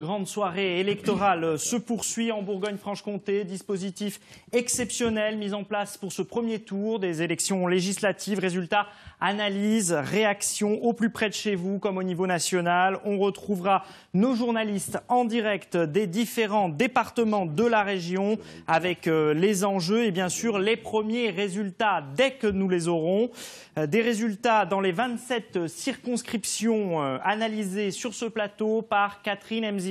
Grande soirée électorale se poursuit en Bourgogne-Franche-Comté. Dispositif exceptionnel mis en place pour ce premier tour des élections législatives. Résultats, analyse, réaction au plus près de chez vous comme au niveau national. On retrouvera nos journalistes en direct des différents départements de la région avec les enjeux et bien sûr les premiers résultats dès que nous les aurons. Des résultats dans les 27 circonscriptions analysées sur ce plateau par Catherine Emziri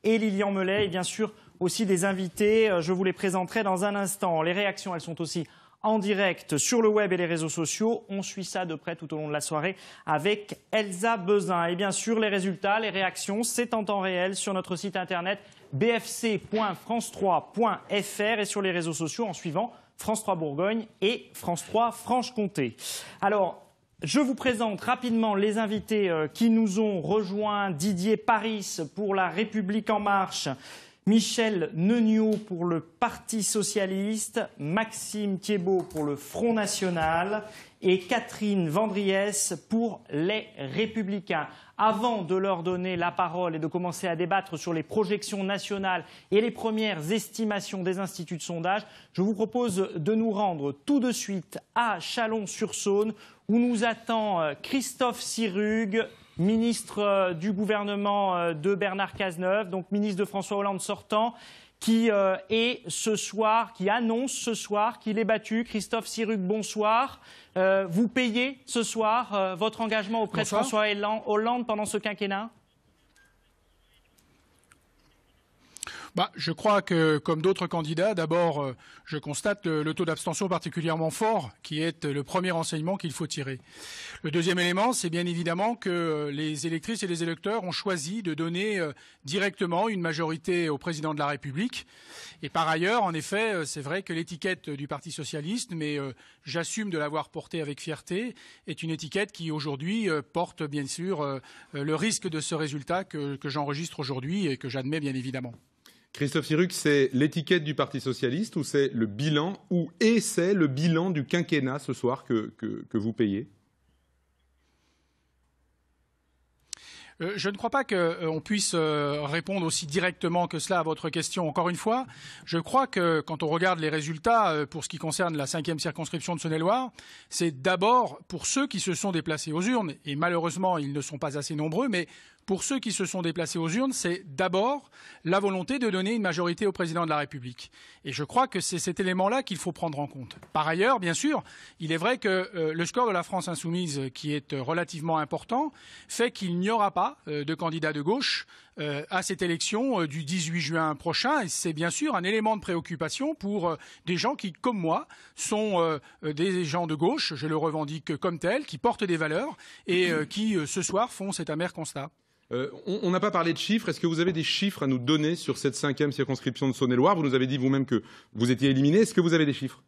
et Lilian Melet, et bien sûr aussi des invités. Je vous les présenterai dans un instant. Les réactions, elles sont aussi en direct sur le web et les réseaux sociaux. On suit ça de près tout au long de la soirée avec Elsa Bezin. Et bien sûr, les résultats, les réactions, c'est en temps réel sur notre site internet bfc.france3.fr et sur les réseaux sociaux en suivant France 3 Bourgogne et France 3 Franche-Comté. Alors, je vous présente rapidement les invités qui nous ont rejoints. Didier Paris pour La République En Marche, Michel Neugnot pour le Parti Socialiste, Maxime Thiebaud pour le Front National et Catherine Vendriès pour Les Républicains. Avant de leur donner la parole et de commencer à débattre sur les projections nationales et les premières estimations des instituts de sondage, je vous propose de nous rendre tout de suite à Chalon-sur-Saône où nous attend Christophe Sirugue, ministre du gouvernement de Bernard Cazeneuve, donc ministre de François Hollande sortant, qui annonce ce soir qu'il est battu. Christophe Sirugue, bonsoir. Vous payez ce soir votre engagement auprès de François Hollande pendant ce quinquennat ? Je crois que, comme d'autres candidats, d'abord, je constate le taux d'abstention particulièrement fort, qui est le premier enseignement qu'il faut tirer. Le deuxième élément, c'est bien évidemment que les électrices et les électeurs ont choisi de donner directement une majorité au président de la République. Et par ailleurs, en effet, c'est vrai que l'étiquette du Parti socialiste, mais j'assume de l'avoir portée avec fierté, est une étiquette qui aujourd'hui porte bien sûr le risque de ce résultat que j'enregistre aujourd'hui et que j'admets bien évidemment. Christophe Sirugue, c'est l'étiquette du Parti socialiste ou c'est le bilan c'est le bilan du quinquennat ce soir que vous payez ? Je ne crois pas qu'on puisse répondre aussi directement que cela à votre question. Encore une fois, je crois que quand on regarde les résultats pour ce qui concerne la 5e circonscription de Saône-et-Loire, c'est d'abord pour ceux qui se sont déplacés aux urnes, et malheureusement ils ne sont pas assez nombreux, mais pour ceux qui se sont déplacés aux urnes, c'est d'abord la volonté de donner une majorité au président de la République. Et je crois que c'est cet élément-là qu'il faut prendre en compte. Par ailleurs, bien sûr, il est vrai que le score de la France insoumise, qui est relativement important, fait qu'il n'y aura pas de candidat de gauche à cette élection du 18 juin prochain. Et c'est bien sûr un élément de préoccupation pour des gens qui, comme moi, sont des gens de gauche, je le revendique comme tel, qui portent des valeurs et qui, ce soir, font cet amer constat. On n'a pas parlé de chiffres. Est-ce que vous avez des chiffres à nous donner sur cette 5e circonscription de Saône-et-Loire ? Vous nous avez dit vous-même que vous étiez éliminé. Est-ce que vous avez des chiffres ?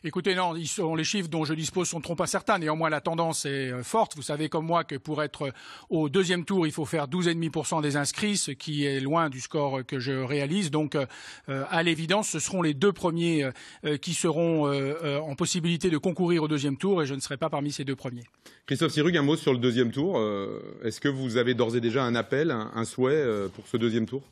Écoutez, non, les chiffres dont je dispose sont trop incertains. Néanmoins, la tendance est forte. Vous savez comme moi que pour être au deuxième tour, il faut faire 12,5% des inscrits, ce qui est loin du score que je réalise. Donc, à l'évidence, ce seront les deux premiers qui seront en possibilité de concourir au deuxième tour et je ne serai pas parmi ces deux premiers. Christophe Sirugue, un mot sur le deuxième tour. Est-ce que vous avez d'ores et déjà un appel, un souhait pour ce deuxième tour ?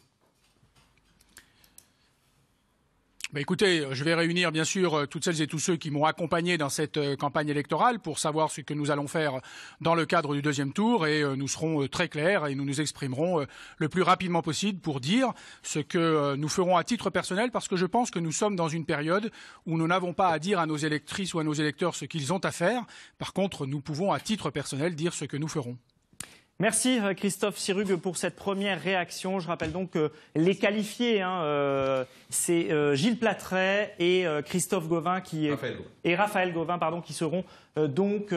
Écoutez, je vais réunir bien sûr toutes celles et tous ceux qui m'ont accompagné dans cette campagne électorale pour savoir ce que nous allons faire dans le cadre du deuxième tour et nous serons très clairs et nous nous exprimerons le plus rapidement possible pour dire ce que nous ferons à titre personnel parce que je pense que nous sommes dans une période où nous n'avons pas à dire à nos électrices ou à nos électeurs ce qu'ils ont à faire. Par contre, nous pouvons à titre personnel dire ce que nous ferons. Merci Christophe Sirugue pour cette première réaction. Je rappelle donc que les qualifiés, c'est Gilles Platret et Christophe Gauvin Raphaël Gauvin qui seront donc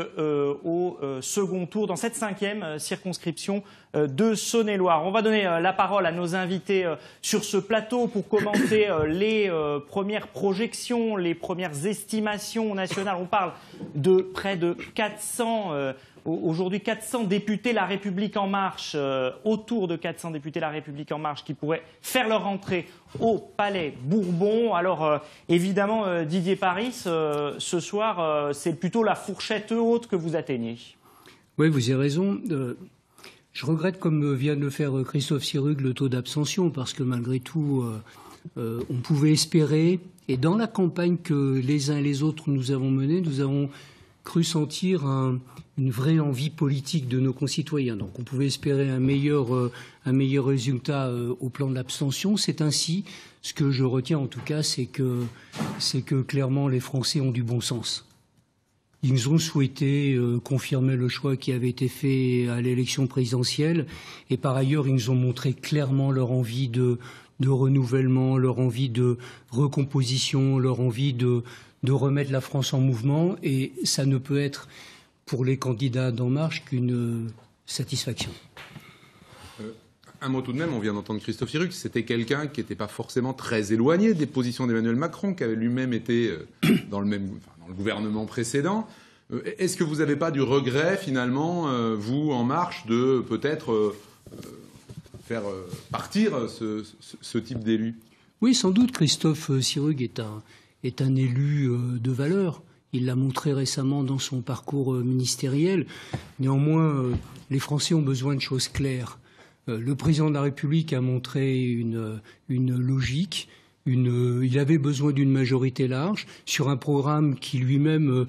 au second tour dans cette 5e circonscription de Saône-et-Loire. On va donner la parole à nos invités sur ce plateau pour commenter les premières projections, les premières estimations nationales. On parle de près de 400 aujourd'hui 400 députés La République En Marche, autour de 400 députés La République En Marche qui pourraient faire leur entrée au Palais Bourbon. Alors évidemment, Didier Paris, ce soir, c'est plutôt la fourchette haute que vous atteignez. Oui, vous avez raison. Je regrette, comme vient de le faire Christophe Sirugue, le taux d'abstention, parce que malgré tout, on pouvait espérer, et dans la campagne que les uns et les autres nous avons menée, nous avons cru sentir une vraie envie politique de nos concitoyens. Donc on pouvait espérer un meilleur résultat au plan de l'abstention. C'est ainsi, ce que je retiens en tout cas, c'est que clairement les Français ont du bon sens. Ils ont souhaité confirmer le choix qui avait été fait à l'élection présidentielle, et par ailleurs ils nous ont montré clairement leur envie de renouvellement, leur envie de recomposition, leur envie de remettre la France en mouvement, et ça ne peut être pour les candidats d'En Marche qu'une satisfaction. Un mot tout de même, on vient d'entendre Christophe Sirugue, c'était quelqu'un qui n'était pas forcément très éloigné des positions d'Emmanuel Macron, qui avait lui-même été dans le gouvernement précédent. Est-ce que vous n'avez pas du regret, finalement, vous, En Marche, de peut-être faire partir ce type d'élu? Oui, sans doute, Christophe Sirugue est un élu de valeur. Il l'a montré récemment dans son parcours ministériel. Néanmoins, les Français ont besoin de choses claires. Le président de la République a montré une logique. Il avait besoin d'une majorité large sur un programme qui lui-même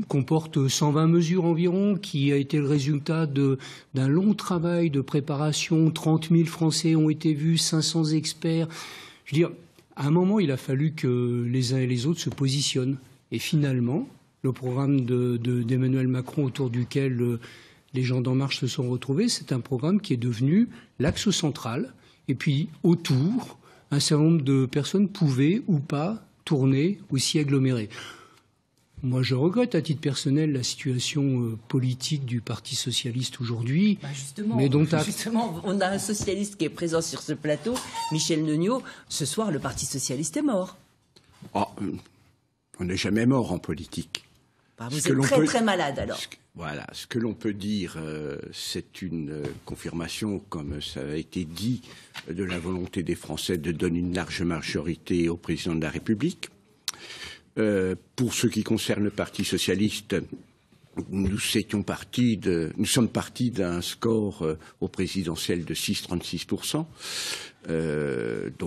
comporte 120 mesures environ, qui a été le résultat d'un long travail de préparation. 30 000 Français ont été vus, 500 experts. Je veux dire, à un moment, il a fallu que les uns et les autres se positionnent. Et finalement, le programme d'Emmanuel Macron, autour duquel les gens d'En Marche se sont retrouvés, c'est un programme qui est devenu l'axe central. Et puis, autour, un certain nombre de personnes pouvaient ou pas tourner ou s'y agglomérer. Moi, je regrette à titre personnel la situation politique du Parti socialiste aujourd'hui. Justement, on a un socialiste qui est présent sur ce plateau, Michel Neugnot. Ce soir, le Parti socialiste est mort. Oh, on n'est jamais mort en politique. Bah, vous êtes très malade alors. Voilà, ce que l'on peut dire, c'est une confirmation, comme ça a été dit, de la volonté des Français de donner une large majorité au président de la République. Pour ce qui concerne le Parti socialiste, nous sommes partis d'un score au présidentiel de 6,36%.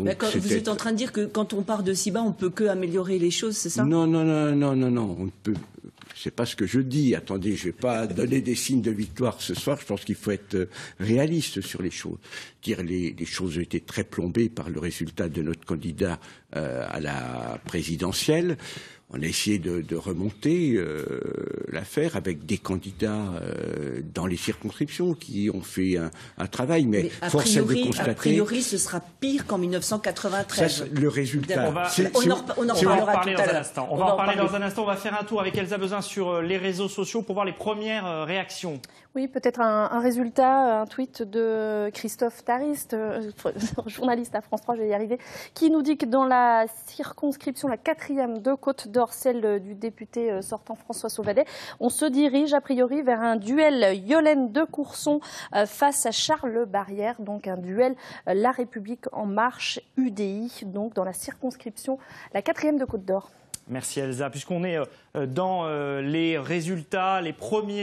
D'accord, vous êtes en train de dire que quand on part de si bas, on ne peut que améliorer les choses, c'est ça? Non, on ne peut. C'est pas ce que je dis. Attendez, je vais pas donner des signes de victoire ce soir. Je pense qu'il faut être réaliste sur les choses. Les choses ont été très plombées par le résultat de notre candidat à la présidentielle. On a essayé de remonter l'affaire avec des candidats dans les circonscriptions qui ont fait un travail. Mais force est de constater... A priori, ce sera pire qu'en 1993. Ça, le résultat... On en reparlera tout à l'heure. On va en parler dans un instant. On va faire un tour avec Elsa Bezin sur les réseaux sociaux pour voir les premières réactions. Oui, peut-être un résultat, un tweet de Christophe Tariste, journaliste à France 3, je vais y arriver, qui nous dit que dans la circonscription, la 4e de Côte d'Or, celle du député sortant François Sauvadet, on se dirige a priori vers un duel Yolène de Courson face à Charles Barrière, donc un duel La République En Marche, UDI, donc dans la circonscription, la 4e de Côte d'Or. Merci Elsa. Puisqu'on est dans les résultats, les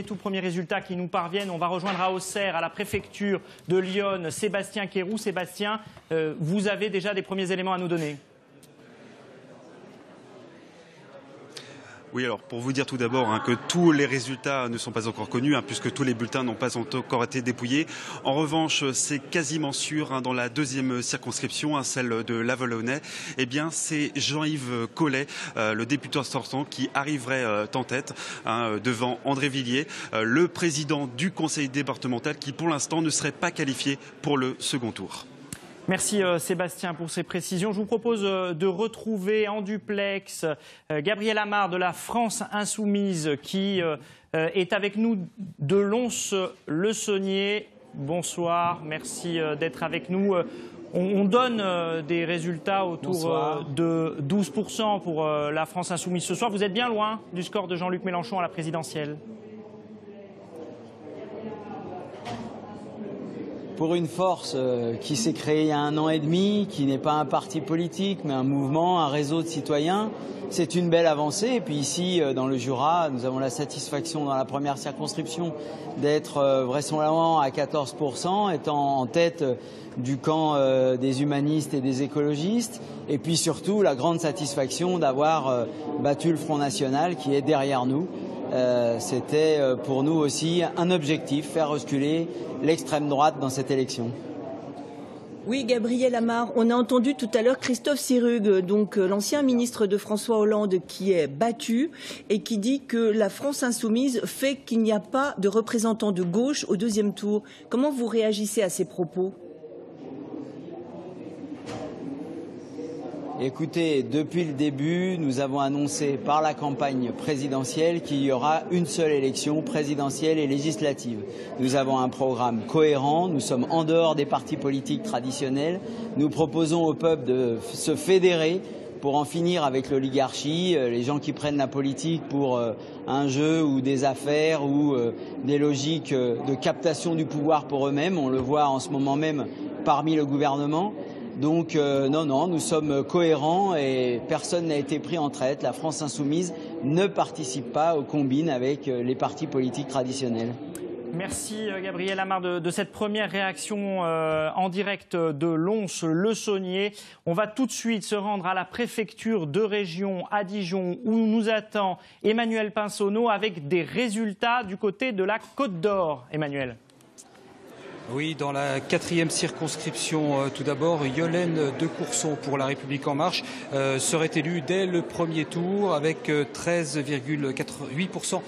tout premiers résultats qui nous parviennent, on va rejoindre à Auxerre, à la préfecture de Lyon, Sébastien Quérou. Sébastien, vous avez déjà des premiers éléments à nous donner? Oui, alors pour vous dire tout d'abord que tous les résultats ne sont pas encore connus, puisque tous les bulletins n'ont pas encore été dépouillés. En revanche, c'est quasiment sûr, dans la 2e circonscription, celle de l'Avelaunais, eh bien c'est Jean-Yves Collet, le député sortant, qui arriverait en tête devant André Villiers, le président du conseil départemental, qui pour l'instant ne serait pas qualifié pour le second tour. Merci Sébastien pour ces précisions. Je vous propose de retrouver en duplex Gabriel Amar de la France Insoumise qui est avec nous de Lons-le-Saunier. Bonsoir, merci d'être avec nous. On donne des résultats autour de 12% pour la France Insoumise ce soir. Vous êtes bien loin du score de Jean-Luc Mélenchon à la présidentielle. pour une force qui s'est créée il y a 1 an et demi, qui n'est pas un parti politique, mais un mouvement, un réseau de citoyens, c'est une belle avancée. Et puis ici, dans le Jura, nous avons la satisfaction dans la première circonscription d'être vraisemblablement à 14%, étant en tête du camp des humanistes et des écologistes. Et puis surtout, la grande satisfaction d'avoir battu le Front National qui est derrière nous. C'était pour nous aussi un objectif, faire reculer l'extrême droite dans cette élection. Oui, Gabriel Amar, on a entendu tout à l'heure Christophe Sirugue, donc l'ancien ministre de François Hollande qui est battu et qui dit que la France insoumise fait qu'il n'y a pas de représentants de gauche au 2e tour. Comment vous réagissez à ces propos ? Écoutez, depuis le début, nous avons annoncé par la campagne présidentielle qu'il y aura une seule élection présidentielle et législative. Nous avons un programme cohérent, nous sommes en dehors des partis politiques traditionnels. Nous proposons au peuple de se fédérer pour en finir avec l'oligarchie, les gens qui prennent la politique pour un jeu ou des affaires ou des logiques de captation du pouvoir pour eux-mêmes. On le voit en ce moment même parmi le gouvernement. Donc non, nous sommes cohérents et personne n'a été pris en traite. La France insoumise ne participe pas aux combines avec les partis politiques traditionnels. Merci Gabriel Amar de cette première réaction en direct de Lons-le-Saunier. On va tout de suite se rendre à la préfecture de région à Dijon où nous attend Emmanuel Pinsonneau avec des résultats du côté de la Côte d'Or. Emmanuel. Oui, dans la 4e circonscription, tout d'abord, Yolène de Courson pour La République En Marche serait élue dès le premier tour avec 13,8%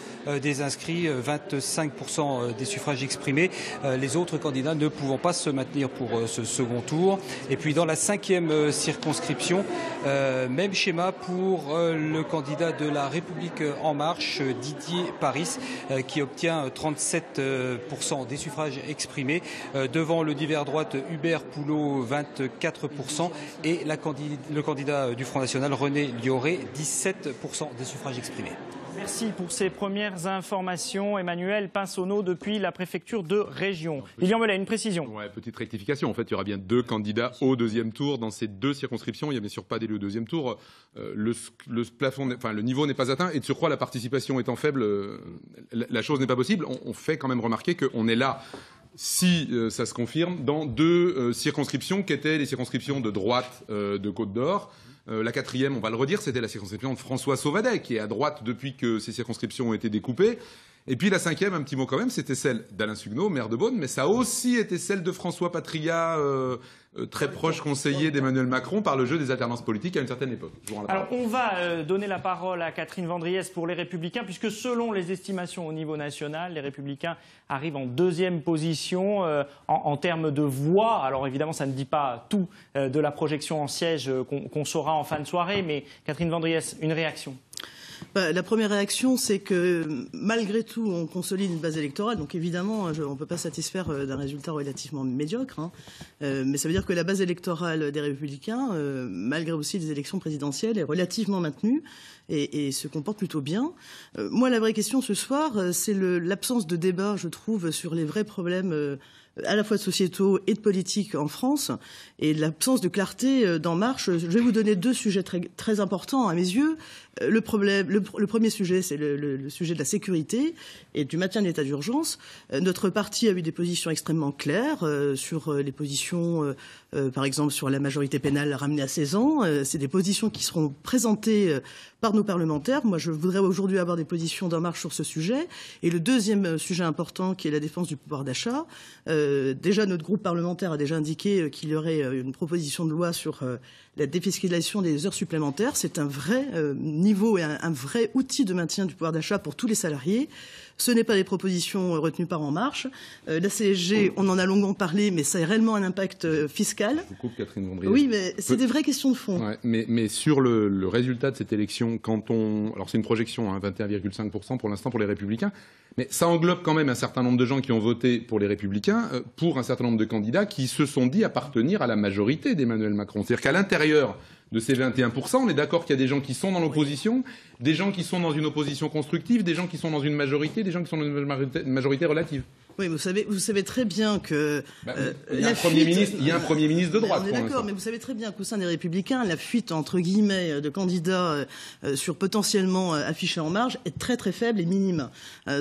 des inscrits, 25% des suffrages exprimés. Les autres candidats ne pouvant pas se maintenir pour ce second tour. Et puis dans la 5e circonscription, même schéma pour le candidat de La République En Marche, Didier Paris, qui obtient 37% des suffrages exprimés. Devant le divers droite Hubert Poulot, 24%, et le candidat du Front National, René Lioré, 17% des suffrages exprimés. Merci pour ces premières informations. Emmanuel Pinsonneau depuis la préfecture de région. Lilian Melet, une précision. Ouais, petite rectification. En fait, il y aura bien 2 candidats au 2e tour. Dans ces 2 circonscriptions, il n'y a bien sûr pas d'élu au 2e tour. Le niveau n'est pas atteint. Et de surcroît, la participation étant faible, la chose n'est pas possible. On fait quand même remarquer qu'on est là. Si ça se confirme, dans 2 circonscriptions qui étaient les circonscriptions de droite de Côte d'Or. La 4e, on va le redire, c'était la circonscription de François Sauvadet, qui est à droite depuis que ces circonscriptions ont été découpées. Et puis la 5e, un petit mot quand même, c'était celle d'Alain Suguenot, maire de Beaune, mais ça a aussi été celle de François Patria, très proche conseiller d'Emmanuel Macron, par le jeu des alternances politiques à une certaine époque. Alors on va donner la parole à Catherine Vendriès pour les Républicains, puisque selon les estimations au niveau national, les Républicains arrivent en 2e position en termes de voix. Alors évidemment, ça ne dit pas tout de la projection en siège qu'on saura en fin de soirée, mais Catherine Vendriès, une réaction. La première réaction, c'est que malgré tout, on consolide une base électorale. Donc évidemment, on ne peut pas satisfaire d'un résultat relativement médiocre. Mais ça veut dire que la base électorale des Républicains, malgré aussi les élections présidentielles, est relativement maintenue et se comporte plutôt bien. Moi, la vraie question ce soir, c'est l'absence de débat, je trouve, sur les vrais problèmes à la fois sociétaux et de politique en France, et l'absence de clarté d'En Marche. Je vais vous donner 2 sujets très importants à mes yeux. Le premier sujet, c'est le sujet de la sécurité et du maintien de l'état d'urgence. Notre parti a eu des positions extrêmement claires sur les positions, par exemple, sur la majorité pénale ramenée à 16 ans. C'est des positions qui seront présentées par nos parlementaires. Moi, je voudrais aujourd'hui avoir des positions d'En Marche sur ce sujet. Et le deuxième sujet important, qui est la défense du pouvoir d'achat. Déjà, notre groupe parlementaire a déjà indiqué qu'il y aurait une proposition de loi sur la défiscalisation des heures supplémentaires. C'est un vrai niveau et un vrai outil de maintien du pouvoir d'achat pour tous les salariés. Ce n'est pas les propositions retenues par En Marche. La CSG, on en a longuement parlé, mais ça a réellement un impact fiscal. Je vous coupe, Catherine Vendriès. Oui, mais c'est des vraies questions de fond. Ouais, mais sur le résultat de cette élection, alors c'est une projection, 21,5% pour l'instant pour les Républicains, mais ça englobe quand même un certain nombre de gens qui ont voté pour les Républicains, pour un certain nombre de candidats qui se sont dit appartenir à la majorité d'Emmanuel Macron. C'est-à-dire qu'à l'intérieur de ces 21%, on est d'accord qu'il y a des gens qui sont dans l'opposition, des gens qui sont dans une opposition constructive, des gens qui sont dans une majorité, des gens qui sont dans une majorité relative. Oui, vous savez très bien que il y a un Premier ministre de droite. On est d'accord, mais vous savez très bien qu'au sein des Républicains, la fuite entre guillemets de candidats sur potentiellement affichés en marge est très très faible et minime.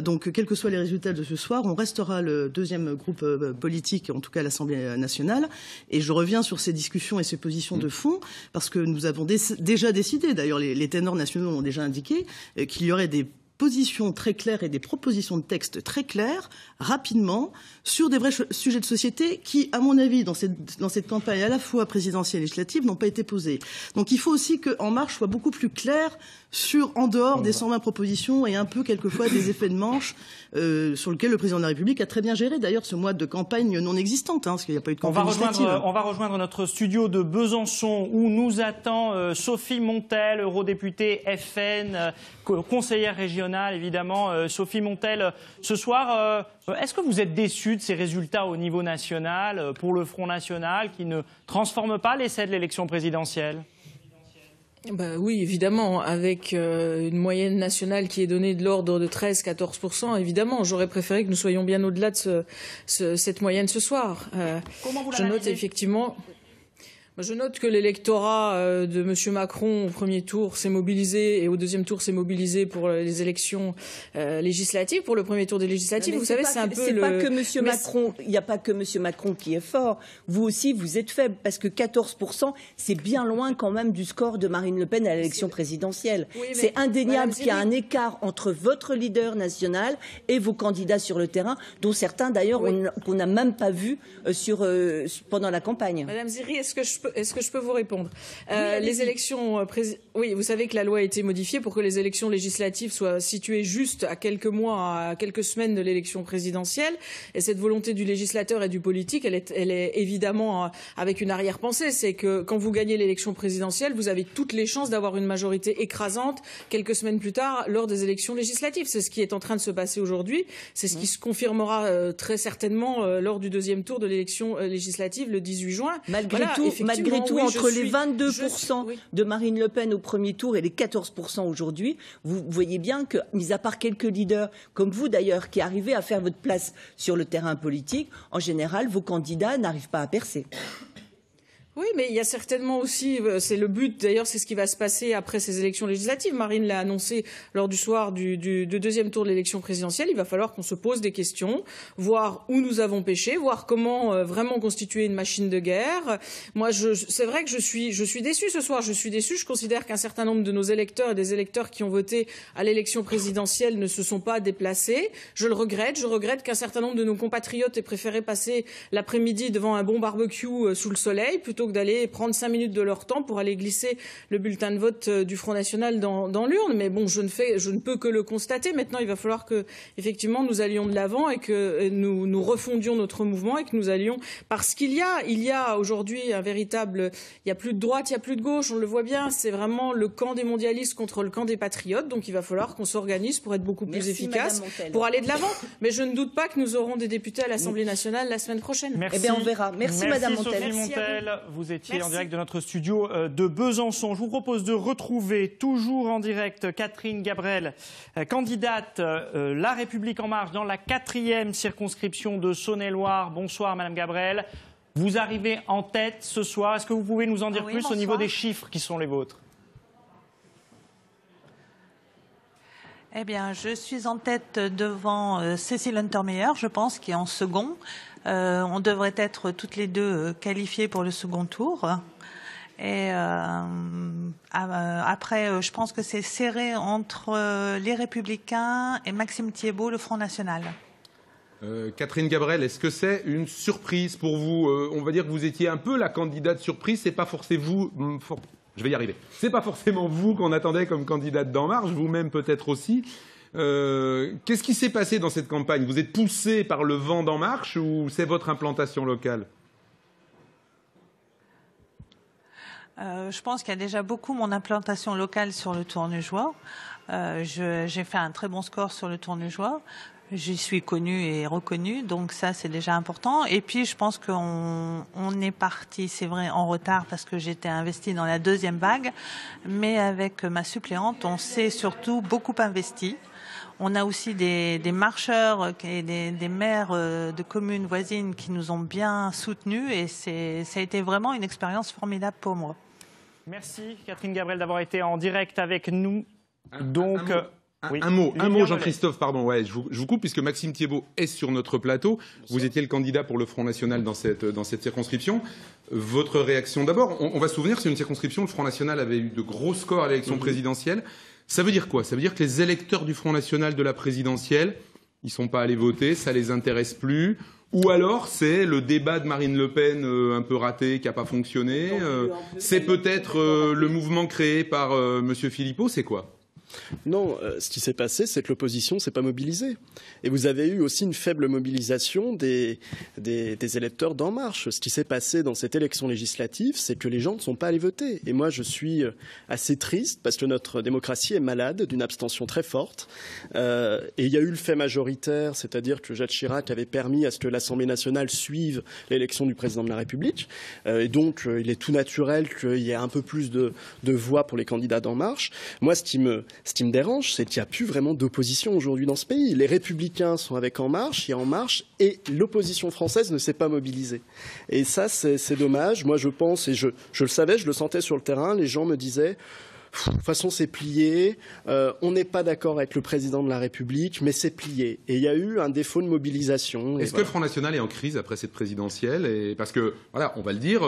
Donc, quels que soient les résultats de ce soir, on restera le deuxième groupe politique, en tout cas à l'Assemblée nationale. Et je reviens sur ces discussions et ces positions de fond, parce que nous avons déjà décidé, d'ailleurs les ténors nationaux l'ont déjà indiqué, qu'il y aurait des positions très claires et des propositions de texte très claires, rapidement, sur des vrais sujets de société qui, à mon avis, dans cette campagne à la fois présidentielle et législative, n'ont pas été posés. Donc il faut aussi qu'En Marche soit beaucoup plus clair en dehors des 120 propositions et un peu, quelquefois, des effets de manche sur lesquels le président de la République a très bien géré, d'ailleurs, ce mois de campagne non existante, parce qu'il n'y a pas eu de campagne législative. On va rejoindre notre studio de Besançon, où nous attend Sophie Montel, eurodéputée FN, conseillère régionale, évidemment. Sophie Montel, ce soir, est-ce que vous êtes déçue de ces résultats au niveau national pour le Front National qui ne transforment pas l'essai de l'élection présidentielle ? Oui, évidemment, avec une moyenne nationale qui est donnée de l'ordre de 13-14%, évidemment, j'aurais préféré que nous soyons bien au-delà de cette moyenne ce soir. Comment vous Je note que l'électorat de M. Macron au premier tour s'est mobilisé et au deuxième tour s'est mobilisé pour les élections législatives, pour le premier tour des législatives. Vous savez, c'est un peu le... pas que M. Macron, il n'y a pas que M. Macron qui est fort. Vous aussi, vous êtes faible, parce que 14%, c'est bien loin quand même du score de Marine Le Pen à l'élection présidentielle. Oui, c'est indéniable qu'il y a un écart entre votre leader national et vos candidats sur le terrain, dont certains d'ailleurs qu'on n'a même pas vu pendant la campagne. Madame Ziri, est-ce que je peux vous répondre? Les élections, oui, vous savez que la loi a été modifiée pour que les élections législatives soient situées juste à quelques mois, à quelques semaines de l'élection présidentielle. Et cette volonté du législateur et du politique, elle est évidemment avec une arrière-pensée. C'est que quand vous gagnez l'élection présidentielle, vous avez toutes les chances d'avoir une majorité écrasante quelques semaines plus tard lors des élections législatives. C'est ce qui est en train de se passer aujourd'hui. C'est ce qui se confirmera très certainement lors du deuxième tour de l'élection législative le 18 juin. Malgré tout, entre les 22% de Marine Le Pen au premier tour et les 14% aujourd'hui, vous voyez bien que, mis à part quelques leaders, comme vous d'ailleurs, qui arrivez à faire votre place sur le terrain politique, en général, vos candidats n'arrivent pas à percer. Oui, mais il y a certainement aussi, c'est le but, d'ailleurs, c'est ce qui va se passer après ces élections législatives. Marine l'a annoncé lors du soir du deuxième tour de l'élection présidentielle. Il va falloir qu'on se pose des questions, voir où nous avons péché, voir comment vraiment constituer une machine de guerre. Moi, c'est vrai que je suis déçue ce soir. Je suis déçue. Je considère qu'un certain nombre de nos électeurs et des électeurs qui ont voté à l'élection présidentielle ne se sont pas déplacés. Je le regrette. Je regrette qu'un certain nombre de nos compatriotes aient préféré passer l'après-midi devant un bon barbecue sous le soleil plutôt que d'aller prendre 5 minutes de leur temps pour aller glisser le bulletin de vote du Front National dans l'urne. Mais bon, je ne peux que le constater. Maintenant, il va falloir que, effectivement, nous allions de l'avant et que nous refondions notre mouvement et que nous allions, parce qu'il y a aujourd'hui un véritable, il y a plus de droite, il y a plus de gauche, on le voit bien. C'est vraiment le camp des mondialistes contre le camp des patriotes. Donc, il va falloir qu'on s'organise pour être beaucoup plus efficace, pour aller de l'avant. Mais je ne doute pas que nous aurons des députés à l'Assemblée nationale la semaine prochaine. Merci. Eh bien, on verra. Merci Madame Montel. Sophie Montel. Vous étiez en direct de notre studio de Besançon. Je vous propose de retrouver toujours en direct Catherine Gabrel, candidate La République En Marche dans la 4e circonscription de Saône-et-Loire. Bonsoir Madame Gabrel. Vous arrivez en tête ce soir. Est-ce que vous pouvez nous en dire plus au niveau des chiffres qui sont les vôtres? Eh bien, je suis en tête devant Cécile Untermaier, je pense, qui est en second. On devrait être toutes les deux qualifiées pour le second tour. Et après, je pense que c'est serré entre les Républicains et Maxime Thiébaut, le Front National. Catherine Gabrel, est-ce que c'est une surprise pour vous? On va dire que vous étiez un peu la candidate surprise. C'est pas forcément vous. Je vais y arriver. C'est pas forcément vous qu'on attendait comme candidate d'En Marche, vous-même peut-être aussi. Qu'est-ce qui s'est passé dans cette campagne? Vous êtes poussé par le vent d'En Marche ou c'est votre implantation locale? Je pense qu'il y a déjà beaucoup mon implantation locale sur le Tournejois. J'ai fait un très bon score sur le Tournejois. J'y suis connue et reconnue, donc ça c'est déjà important. Et puis je pense qu'on est parti, c'est vrai, en retard parce que j'étais investie dans la deuxième vague, mais avec ma suppléante, on s'est surtout beaucoup investi. On a aussi des marcheurs et des maires de communes voisines qui nous ont bien soutenus et ça a été vraiment une expérience formidable pour moi. Merci Catherine Gabriel d'avoir été en direct avec nous. Un mot, Jean-Christophe, pardon. Ouais, je vous coupe puisque Maxime Thiébaut est sur notre plateau. Vous étiez le candidat pour le Front National dans cette circonscription. Votre réaction d'abord, on va se souvenir, c'est une circonscription, le Front National avait eu de gros scores à l'élection présidentielle. Ça veut dire quoi? Ça veut dire que les électeurs du Front National de la présidentielle, ils sont pas allés voter, ça les intéresse plus. Ou alors c'est le débat de Marine Le Pen un peu raté, qui n'a pas fonctionné. C'est peut-être le mouvement créé par Monsieur Philippot, c'est quoi? Non, ce qui s'est passé, c'est que l'opposition ne s'est pas mobilisée. Et vous avez eu aussi une faible mobilisation des électeurs d'En Marche. Ce qui s'est passé dans cette élection législative, c'est que les gens ne sont pas allés voter. Et moi, je suis assez triste parce que notre démocratie est malade d'une abstention très forte. Et il y a eu le fait majoritaire, c'est-à-dire que Jacques Chirac avait permis à ce que l'Assemblée nationale suive l'élection du président de la République. Et donc, il est tout naturel qu'il y ait un peu plus de voix pour les candidats d'En Marche. Moi, ce qui me dérange, c'est qu'il n'y a plus vraiment d'opposition aujourd'hui dans ce pays. Les Républicains sont avec En Marche, il y a En Marche, et l'opposition française ne s'est pas mobilisée. Et ça, c'est dommage. Moi, je pense, et je le savais, je le sentais sur le terrain, les gens me disaient... De toute façon, c'est plié. On n'est pas d'accord avec le président de la République, mais c'est plié. Et il y a eu un défaut de mobilisation. Est-ce que le Front National est en crise après cette présidentielle? Et parce que, voilà, on va le dire,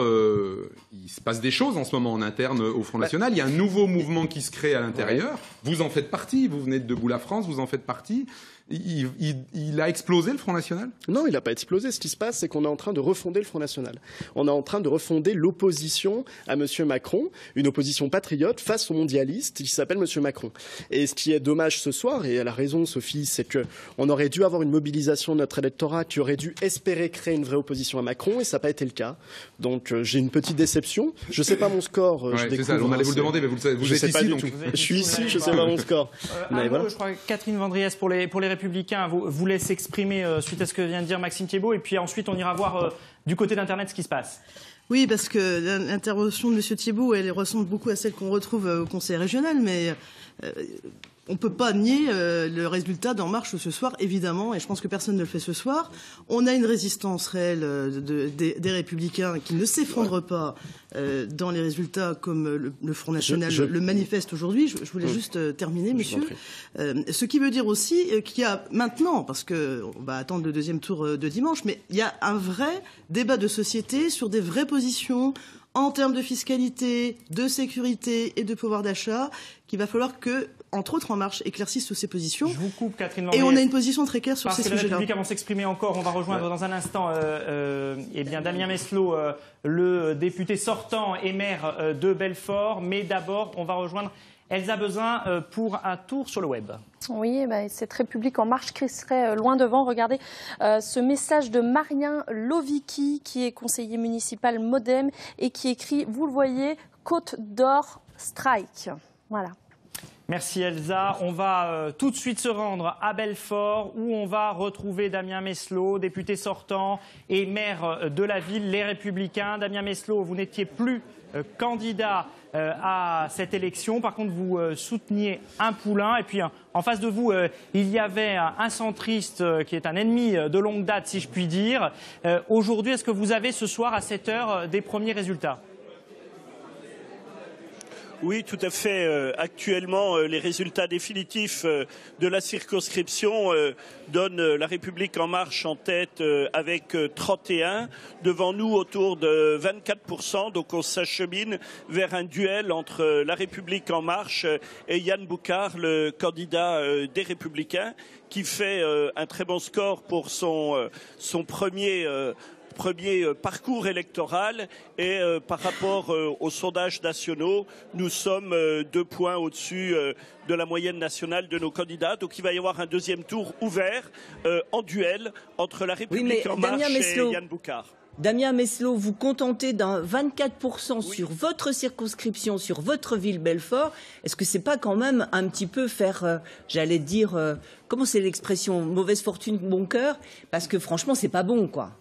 il se passe des choses en ce moment en interne au Front National. Il y a un nouveau mouvement qui se crée à l'intérieur. Vous en faites partie. Vous venez de Debout la France, vous en faites partie. Il a explosé, le Front National? Non, il n'a pas explosé. Ce qui se passe, c'est qu'on est en train de refonder le Front National. On est en train de refonder l'opposition à M. Macron, une opposition patriote face au mondialiste qui s'appelle M. Macron. Et ce qui est dommage ce soir, et elle a raison, Sophie, c'est qu'on aurait dû avoir une mobilisation de notre électorat qui aurait dû espérer créer une vraie opposition à Macron, et ça n'a pas été le cas. Donc j'ai une petite déception. Je ne sais pas mon score. Ouais, c'est ça, on allait vous le demander, mais vous êtes ici. Donc... Je suis ici, je ne sais pas mon score. Mais voilà. Je crois que Catherine Vendriès, pour les Républicains, vous laisse exprimer suite à ce que vient de dire Maxime Thiébaut, et puis ensuite on ira voir du côté d'Internet ce qui se passe. Oui, parce que l'intervention de M. Thiébaut, elle ressemble beaucoup à celle qu'on retrouve au Conseil régional, mais on ne peut pas nier le résultat d'En Marche ce soir, évidemment, et je pense que personne ne le fait ce soir. On a une résistance réelle des Républicains qui ne s'effondre pas dans les résultats comme le Front National le manifeste aujourd'hui. Je voulais juste terminer, monsieur. Ce qui veut dire aussi qu'il y a maintenant, parce qu'on va attendre le deuxième tour de dimanche, mais il y a un vrai débat de société sur des vraies positions en termes de fiscalité, de sécurité et de pouvoir d'achat, qu'il va falloir que, entre autres En Marche, éclaircissent toutes ces positions. Je vous coupe, Catherine Vendriès. Et on a une position très claire sur ces sujets-là. Parce que la République, avant de s'exprimer encore, on va rejoindre dans un instant Damien Meslot, le député sortant et maire de Belfort. Mais d'abord, on va rejoindre Elsa Bezin pour un tour sur le web. Oui, cette République En Marche qui serait loin devant. Regardez ce message de Marien Lovicki, qui est conseiller municipal Modem et qui écrit, vous le voyez, Côte d'Or strike. Voilà. Merci Elsa. On va tout de suite se rendre à Belfort où on va retrouver Damien Meslot, député sortant et maire de la ville, Les Républicains. Damien Meslot, vous n'étiez plus candidat à cette élection. Par contre, vous souteniez un poulain. Et puis, en face de vous, il y avait un centriste qui est un ennemi de longue date, si je puis dire. Aujourd'hui, est-ce que vous avez ce soir, à 7 heures, des premiers résultats ? Oui, tout à fait. Actuellement, les résultats définitifs de la circonscription donnent La République En Marche en tête avec 31. Devant nous, autour de 24%. Donc on s'achemine vers un duel entre La République En Marche et Yann Boucard, le candidat des Républicains, qui fait un très bon score pour son premier parcours électoral et par rapport aux sondages nationaux, nous sommes 2 points au-dessus de la moyenne nationale de nos candidats. Donc il va y avoir un deuxième tour ouvert en duel entre La République En Marche et Yann Boucard. Damien Meslot, vous contentez d'un 24% sur votre circonscription, sur votre ville Belfort. Est-ce que c'est pas quand même un petit peu faire, j'allais dire, comment c'est l'expression, mauvaise fortune, bon cœur? Parce que franchement, c'est pas bon, quoi.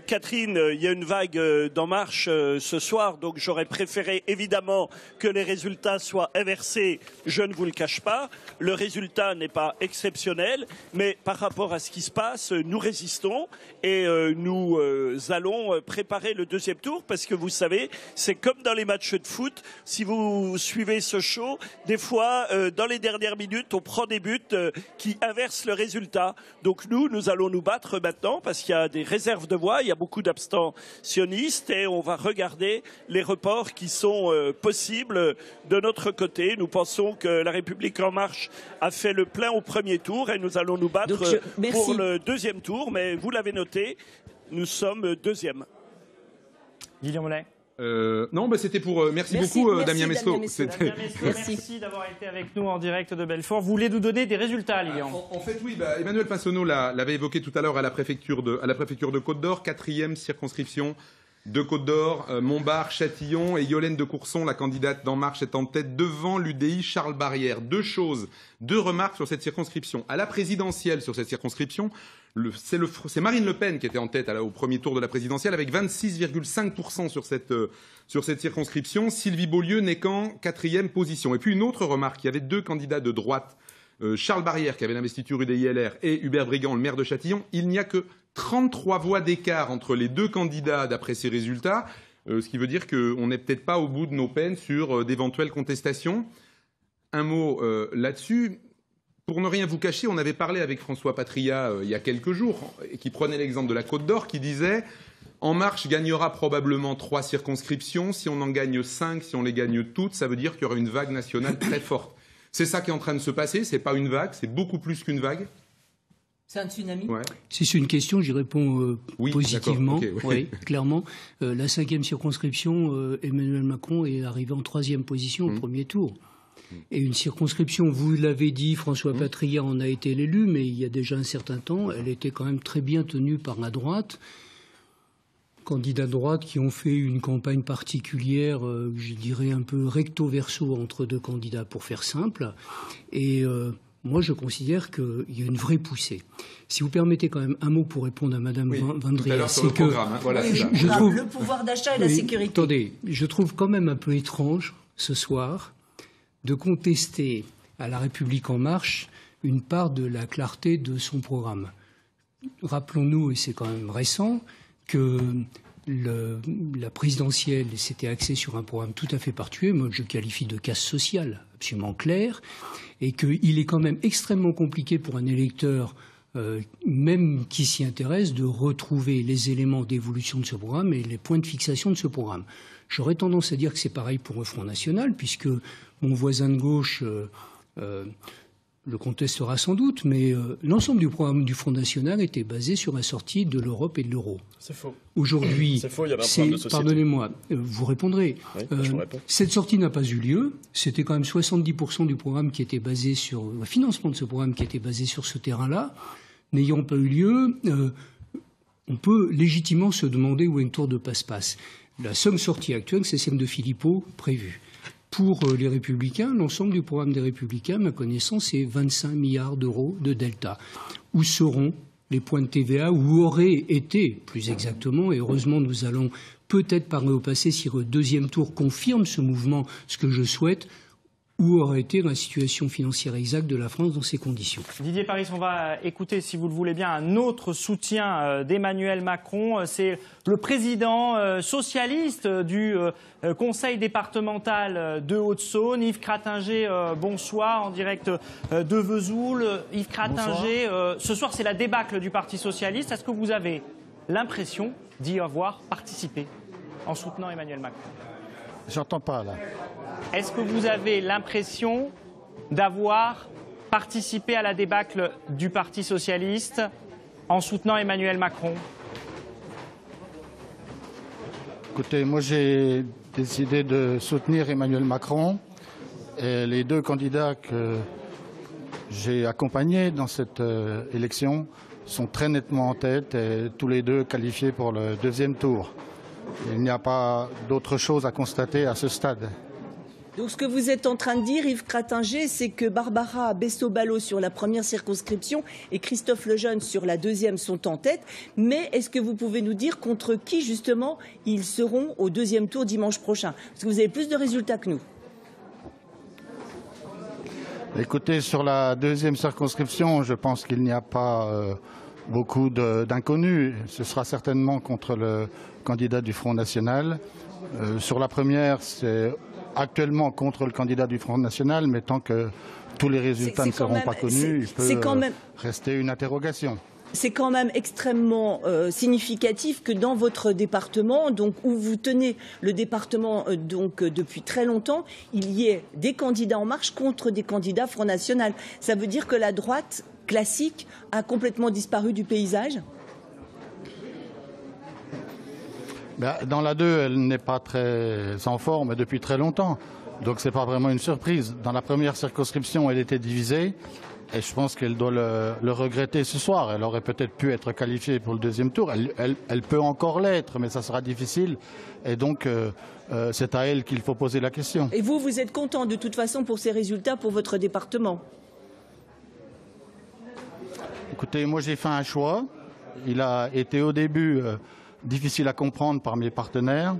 Catherine, il y a une vague d'En Marche ce soir, donc j'aurais préféré évidemment que les résultats soient inversés, je ne vous le cache pas. Le résultat n'est pas exceptionnel, mais par rapport à ce qui se passe, nous résistons et nous allons préparer le deuxième tour, parce que vous savez, c'est comme dans les matchs de foot, si vous suivez ce show, des fois, dans les dernières minutes, on prend des buts qui inversent le résultat. Donc nous allons nous battre maintenant, parce qu'il y a des réserve de voix, il y a beaucoup d'abstentionnistes et on va regarder les reports qui sont possibles de notre côté. Nous pensons que La République En Marche a fait le plein au premier tour et nous allons nous battre pour le deuxième tour, mais vous l'avez noté, nous sommes deuxième. Guillaume Mollet. Non, c'était pour. Merci beaucoup, Damien Mesto. Merci d'avoir été avec nous en direct de Belfort. Vous voulez nous donner des résultats, Lilian? En fait, oui. Emmanuel Pinsonneau l'avait évoqué tout à l'heure à la préfecture de Côte d'Or, 4e circonscription de Côte d'Or, Montbard, Châtillon et Yolène de Courson, la candidate d'En Marche, est en tête devant l'UDI Charles Barrière. Deux remarques sur cette circonscription. À la présidentielle sur cette circonscription, c'est Marine Le Pen qui était en tête au premier tour de la présidentielle avec 26,5% sur cette circonscription. Sylvie Beaulieu n'est qu'en 4e position. Et puis une autre remarque, il y avait deux candidats de droite, Charles Barrière qui avait l'investiture UDI-LR et Hubert Brigand, le maire de Châtillon. Il n'y a que 33 voix d'écart entre les deux candidats d'après ces résultats, ce qui veut dire qu'on n'est peut-être pas au bout de nos peines sur d'éventuelles contestations. Un mot là-dessus. Pour ne rien vous cacher, on avait parlé avec François Patria il y a quelques jours, qui prenait l'exemple de la Côte d'Or, qui disait « En Marche gagnera probablement 3 circonscriptions. Si on en gagne 5, si on les gagne toutes, ça veut dire qu'il y aura une vague nationale très forte. » C'est ça qui est en train de se passer. C'est pas une vague, c'est beaucoup plus qu'une vague. C'est un tsunami. Si c'est une question, j'y réponds positivement. Okay, oui, clairement. La 5e circonscription, Emmanuel Macron est arrivé en 3e position au premier tour. Et une circonscription, vous l'avez dit, François Patria en a été l'élu, mais il y a déjà un certain temps, elle était quand même très bien tenue par la droite. Candidats de droite qui ont fait une campagne particulière, je dirais un peu recto verso entre deux candidats, pour faire simple. Et moi, je considère qu'il y a une vraie poussée. Si vous permettez quand même un mot pour répondre à Madame Vendrière, c'est que je trouve le pouvoir d'achat et la sécurité. Attendez, je trouve quand même un peu étrange ce soir de contester à La République En Marche une part de la clarté de son programme. Rappelons-nous, et c'est quand même récent, que la présidentielle s'était axée sur un programme tout à fait particulier, moi je qualifie de casse sociale absolument clair, et qu'il est quand même extrêmement compliqué pour un électeur, même qui s'y intéresse, de retrouver les éléments d'évolution de ce programme et les points de fixation de ce programme. J'aurais tendance à dire que c'est pareil pour le Front National, puisque mon voisin de gauche le contestera sans doute, mais l'ensemble du programme du Front National était basé sur la sortie de l'Europe et de l'euro. C'est faux. Aujourd'hui, c'est faux, il y avait un programme de société. Pardonnez-moi, vous répondrez. Oui, je vous réponds. Cette sortie n'a pas eu lieu. C'était quand même 70% du programme qui était basé sur le financement de ce programme qui était basé sur ce terrain-là. N'ayant pas eu lieu, on peut légitimement se demander où est une tour de passe-passe. La somme sortie actuelle, c'est celle de Philippot prévue. Pour les Républicains, l'ensemble du programme des Républicains, à ma connaissance, c'est 25 milliards d'euros de delta. Où seront les points de TVA, où auraient été, plus exactement, et heureusement nous allons peut-être parler au passé si le deuxième tour confirme ce mouvement, ce que je souhaite, où aurait été la situation financière exacte de la France dans ces conditions. Didier Paris, on va écouter, si vous le voulez bien, un autre soutien d'Emmanuel Macron. C'est le président socialiste du conseil départemental de Haute-Saône, Yves Crattinger. Bonsoir, en direct de Vesoul. Yves Crattinger, ce soir c'est la débâcle du Parti socialiste. Est-ce que vous avez l'impression d'y avoir participé en soutenant Emmanuel Macron? J'entends pas là. Est-ce que vous avez l'impression d'avoir participé à la débâcle du Parti socialiste en soutenant Emmanuel Macron? Écoutez, moi j'ai décidé de soutenir Emmanuel Macron et les deux candidats que j'ai accompagnés dans cette élection sont très nettement en tête et tous les deux qualifiés pour le deuxième tour. Il n'y a pas d'autre chose à constater à ce stade. Donc ce que vous êtes en train de dire, Yves Cratinger, c'est que Barbara Bessot-Ballot sur la première circonscription et Christophe Lejeune sur la deuxième sont en tête. Mais est-ce que vous pouvez nous dire contre qui, justement, ils seront au deuxième tour dimanche prochain? Parce que vous avez plus de résultats que nous. Écoutez, sur la deuxième circonscription, je pense qu'il n'y a pas beaucoup d'inconnus. Ce sera certainement contre le candidat du Front National. Sur la première, c'est actuellement contre le candidat du Front National, mais tant que tous les résultats ne seront pas connus, il peut rester une interrogation. C'est quand même extrêmement significatif que dans votre département, donc où vous tenez le département depuis très longtemps, il y ait des candidats En Marche contre des candidats Front National. Ça veut dire que la droite classique a complètement disparu du paysage ? Dans la 2, elle n'est pas très en forme depuis très longtemps, donc ce n'est pas vraiment une surprise. Dans la première circonscription, elle était divisée, et je pense qu'elle doit le regretter ce soir. Elle aurait peut-être pu être qualifiée pour le deuxième tour. Elle peut encore l'être, mais ça sera difficile, et donc c'est à elle qu'il faut poser la question. Et vous, vous êtes content de toute façon pour ces résultats pour votre département? Écoutez, moi j'ai fait un choix. Il a été au début difficile à comprendre par mes partenaires.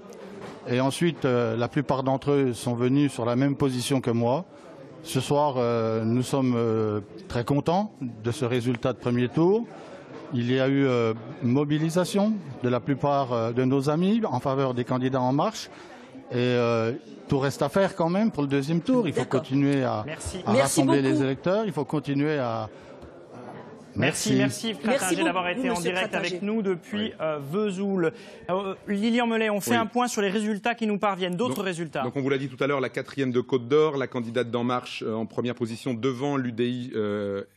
Et ensuite, la plupart d'entre eux sont venus sur la même position que moi. Ce soir, nous sommes très contents de ce résultat de premier tour. Il y a eu mobilisation de la plupart de nos amis en faveur des candidats En Marche. Et tout reste à faire quand même pour le deuxième tour. Il faut continuer à rassembler les électeurs. Il faut continuer à... Merci Yves Cratinger d'avoir été en direct avec nous depuis Vesoul. Lilian Melet, on fait un point sur les résultats qui nous parviennent, d'autres résultats. Donc on vous l'a dit tout à l'heure, la 4e de Côte d'Or, la candidate d'En Marche en première position devant l'UDI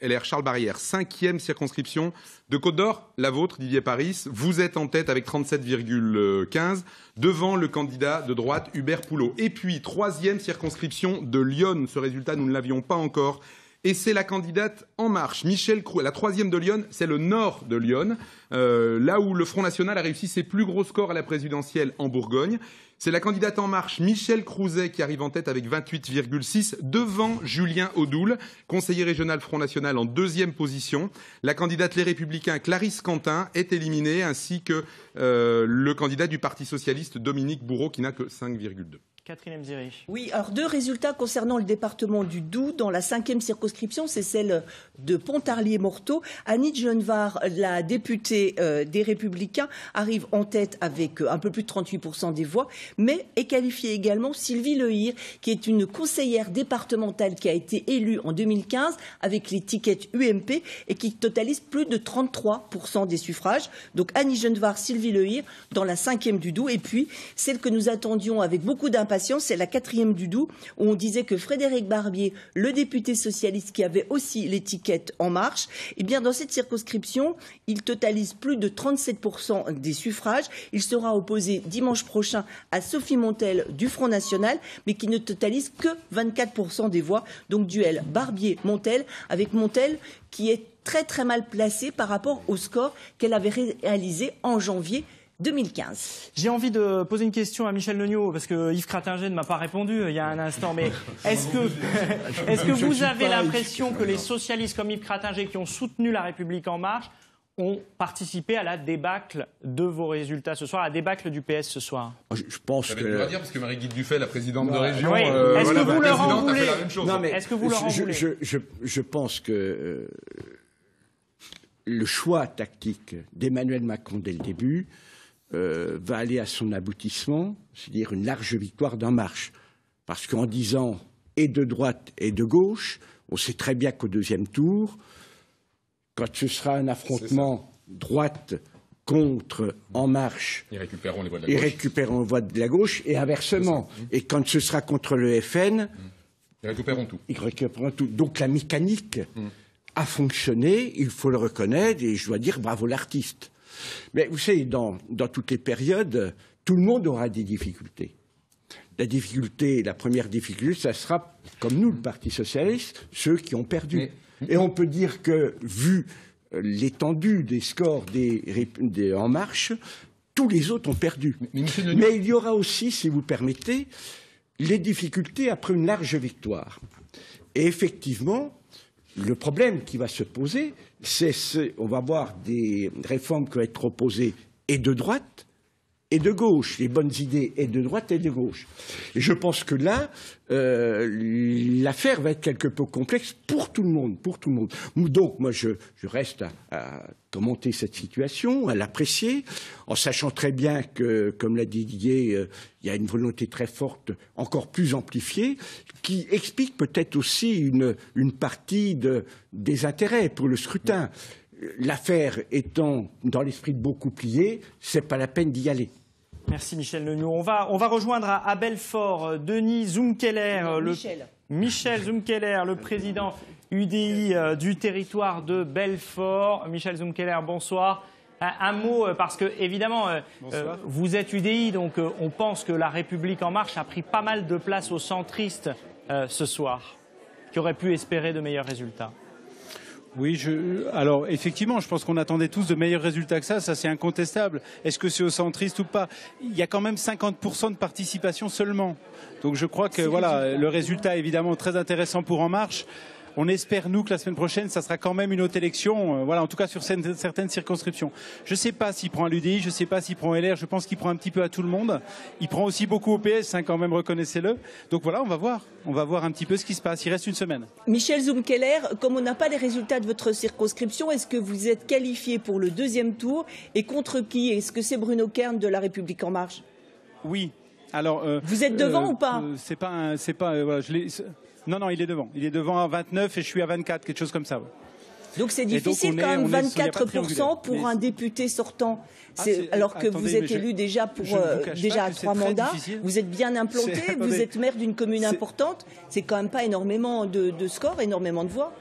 LR Charles Barrière. 5e circonscription de Côte d'Or, la vôtre, Didier Paris. Vous êtes en tête avec 37,15 devant le candidat de droite Hubert Poulot. Et puis 3e circonscription de Lyon. Ce résultat, nous ne l'avions pas encore. Et c'est la candidate En Marche, Michel Crouzet. La 3e de Lyon, c'est le nord de Lyon, là où le Front National a réussi ses plus gros scores à la présidentielle en Bourgogne. C'est la candidate En Marche, Michel Crouzet, qui arrive en tête avec 28,6 devant Julien Audoul, conseiller régional Front National en 2e position. La candidate Les Républicains, Clarisse Quentin, est éliminée, ainsi que le candidat du Parti Socialiste, Dominique Bourreau, qui n'a que 5,2. Catherine Emziri. Oui, alors 2 résultats concernant le département du Doubs. Dans la 5e circonscription, c'est celle de Pontarlier-Morteau. Annie Genevard, la députée des Républicains, arrive en tête avec un peu plus de 38% des voix, mais est qualifiée également Sylvie Lehir, qui est une conseillère départementale qui a été élue en 2015 avec les tickets UMP et qui totalise plus de 33% des suffrages. Donc Annie Genevard, Sylvie Lehir dans la 5e du Doubs. Et puis, celle que nous attendions avec beaucoup d'impatience, c'est la 4e du Doubs, où on disait que Frédéric Barbier, le député socialiste qui avait aussi l'étiquette En Marche, eh bien dans cette circonscription, il totalise plus de 37% des suffrages. Il sera opposé dimanche prochain à Sophie Montel du Front National, mais qui ne totalise que 24% des voix. Donc duel Barbier-Montel, avec Montel qui est très très mal placé par rapport au score qu'elle avait réalisé en janvier 2015. J'ai envie de poser une question à Michel Legnaud, parce que Yves Cratinger ne m'a pas répondu il y a un instant, mais est-ce que vous avez l'impression que les socialistes comme Yves Cratinger qui ont soutenu La République En Marche ont participé à la débâcle de vos résultats ce soir, à la débâcle du PS ce soir? Je pense ça va être dur à dire, parce que Marie-Guilde Dufay, la présidente de région, oui. Est-ce que vous leur en voulez? Est-ce que vous leur en voulez? Je pense que le choix tactique d'Emmanuel Macron dès le début va aller à son aboutissement, c'est-à-dire une large victoire d'En Marche. Parce qu'en disant et de droite et de gauche, on sait très bien qu'au deuxième tour, quand ce sera un affrontement droite contre En Marche, ils récupéreront les voix de la gauche, et inversement. Et quand ce sera contre le FN, ils récupéreront tout. Donc la mécanique a fonctionné, il faut le reconnaître, et je dois dire bravo l'artiste. Mais vous savez, dans toutes les périodes, tout le monde aura des difficultés. La première difficulté, ça sera, comme nous, le Parti Socialiste, ceux qui ont perdu. Et on peut dire que, vu l'étendue des scores des En Marche, tous les autres ont perdu. Mais il y aura aussi, si vous permettez, les difficultés après une large victoire. Et effectivement, le problème qui va se poser, on va voir des réformes qui vont être proposées et de droite et de gauche, les bonnes idées et de droite et de gauche. Et je pense que là, l'affaire va être quelque peu complexe pour tout le monde, Donc, moi, je reste à commenter cette situation, à l'apprécier, en sachant très bien que, comme l'a dit Didier, il y a une volonté très forte, encore plus amplifiée, qui explique peut-être aussi une partie des intérêts pour le scrutin. L'affaire étant dans l'esprit de beaucoup plié, c'est pas la peine d'y aller. Merci Michel Legnaud. On va rejoindre à Belfort Denis Zumkeller, Michel Zumkeller, le président UDI du territoire de Belfort. Michel Zumkeller, bonsoir. Un mot, parce que évidemment, vous êtes UDI, donc on pense que La République En Marche a pris pas mal de place aux centristes ce soir, qui auraient pu espérer de meilleurs résultats. Oui, alors effectivement, je pense qu'on attendait tous de meilleurs résultats que ça c'est incontestable. Est-ce que c'est aux centristes ou pas? Il y a quand même 50% de participation seulement. Donc je crois que voilà, le résultat est évidemment très intéressant pour En Marche. On espère, nous, que la semaine prochaine, ça sera quand même une autre élection, voilà, en tout cas sur certaines circonscriptions. Je ne sais pas s'il prend à l'UDI, je ne sais pas s'il prend LR, je pense qu'il prend un petit peu à tout le monde. Il prend aussi beaucoup au PS, quand même, reconnaissez-le. Donc voilà, on va voir un petit peu ce qui se passe. Il reste une semaine. Michel Zumkeller, comme on n'a pas les résultats de votre circonscription, est-ce que vous êtes qualifié pour le deuxième tour et contre qui? Est-ce que c'est Bruno Kern de La République En Marche? Oui. Alors, vous êtes devant ou pas? Voilà, Non, il est devant. Il est devant à 29 et je suis à 24, quelque chose comme ça. Ouais. Donc c'est difficile quand même, 24% pour un député sortant. Alors que vous êtes élu déjà à 3 mandats, vous êtes bien implanté, vous êtes maire d'une commune importante. C'est quand même pas énormément de scores, énormément de voix.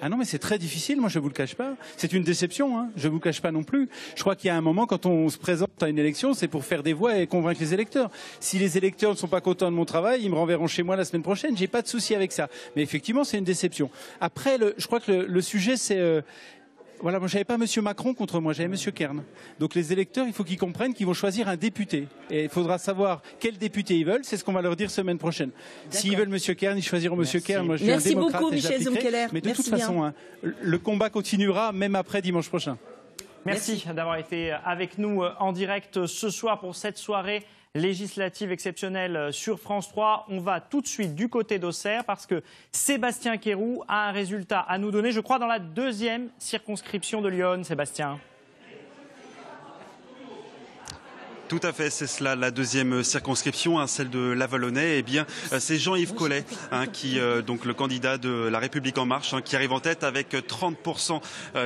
Ah non, mais c'est très difficile, moi je ne vous le cache pas. C'est une déception, hein. Je ne vous le cache pas non plus. Je crois qu'il y a un moment, quand on se présente à une élection, c'est pour faire des voix et convaincre les électeurs. Si les électeurs ne sont pas contents de mon travail, ils me renverront chez moi la semaine prochaine. J'ai pas de souci avec ça. Mais effectivement, c'est une déception. Après, je crois que le sujet, c'est... Voilà, moi, j'avais pas M. Macron contre moi, j'avais M. Kern. Donc les électeurs, il faut qu'ils comprennent qu'ils vont choisir un député. Et il faudra savoir quel député ils veulent. C'est ce qu'on va leur dire semaine prochaine. S'ils veulent M. Kern, ils choisiront M. Kern. Moi, je suis un démocrate beaucoup, Michel Zumkeller. Mais de toute façon, hein, le combat continuera même après dimanche prochain. Merci d'avoir été avec nous en direct ce soir pour cette soirée législative exceptionnelle sur France 3. On va tout de suite du côté d'Auxerre parce que Sébastien Quéroux a un résultat à nous donner, je crois, dans la deuxième circonscription de Lyon. Sébastien. Tout à fait, c'est cela la deuxième circonscription, celle de Lavallonnais. Eh bien, c'est Jean-Yves Collet, donc le candidat de La République En Marche, qui arrive en tête avec 30%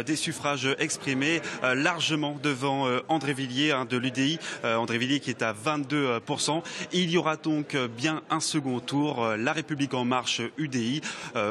des suffrages exprimés, largement devant André Villiers de l'UDI. André Villiers qui est à 22%. Il y aura donc bien un second tour, La République En Marche UDI